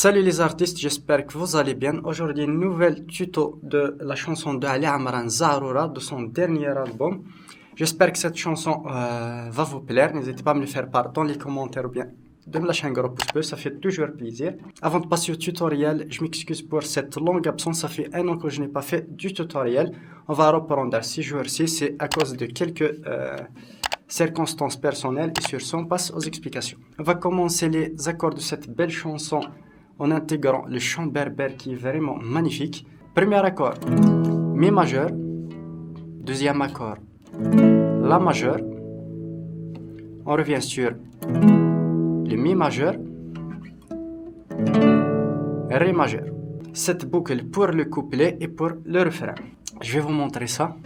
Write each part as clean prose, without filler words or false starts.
Salut les artistes, j'espère que vous allez bien. Aujourd'hui, une nouvelle tuto de la chanson de Ali Amran Zaroura de son dernier album. J'espère que cette chanson va vous plaire. N'hésitez pas à me le faire part dans les commentaires ou bien de me lâcher un gros pouce bleu, ça fait toujours plaisir. Avant de passer au tutoriel, je m'excuse pour cette longue absence, ça fait un an que je n'ai pas fait du tutoriel. On va reprendre ces jours-ci, c'est à cause de quelques circonstances personnelles et sur ce, on passe aux explications. On va commencer les accords de cette belle chanson en intégrant le chant berbère qui est vraiment magnifique. Premier accord, Mi majeur. Deuxième accord, La majeur. On revient sur le Mi majeur, Ré majeur. Cette boucle pour le couplet et pour le refrain. Je vais vous montrer ça.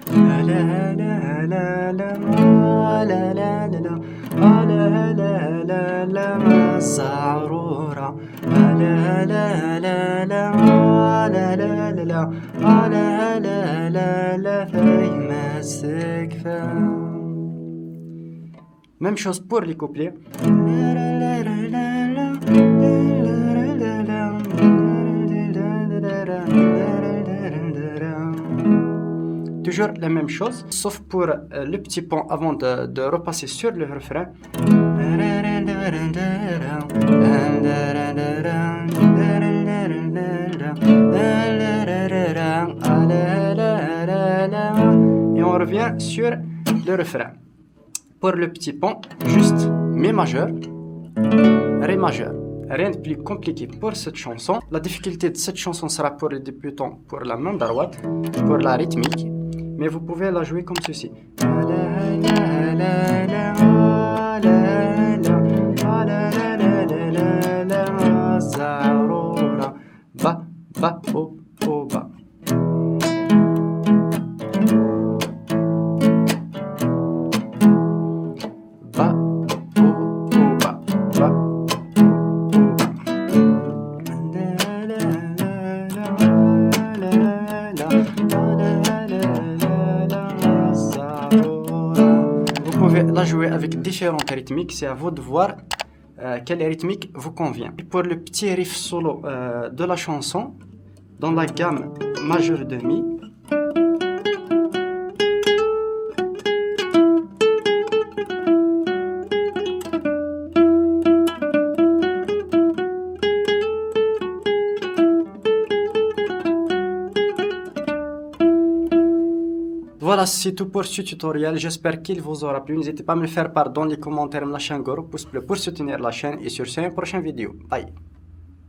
Même chose pour les couplets. Toujours la même chose, sauf pour le petit pont avant de repasser sur le refrain. Et on revient sur le refrain. Pour le petit pont, juste Mi majeur, Ré majeur. Rien de plus compliqué pour cette chanson. La difficulté de cette chanson sera pour les débutants pour la main droite, pour la rythmique. Mais vous pouvez la jouer comme ceci. Ba, ba, o, o, ba. Ba, o, o, ba. Ba. Vous pouvez la jouer avec différentes rythmiques, c'est à vous de voir quelle rythmique vous convient. Et pour le petit riff solo de la chanson, dans la gamme majeure de Mi, voilà, c'est tout pour ce tutoriel. J'espère qu'il vous aura plu. N'hésitez pas à me le faire part dans les commentaires, me lâcher un gros pouce bleu pour soutenir la chaîne. Et sur ce, une prochaine vidéo. Bye.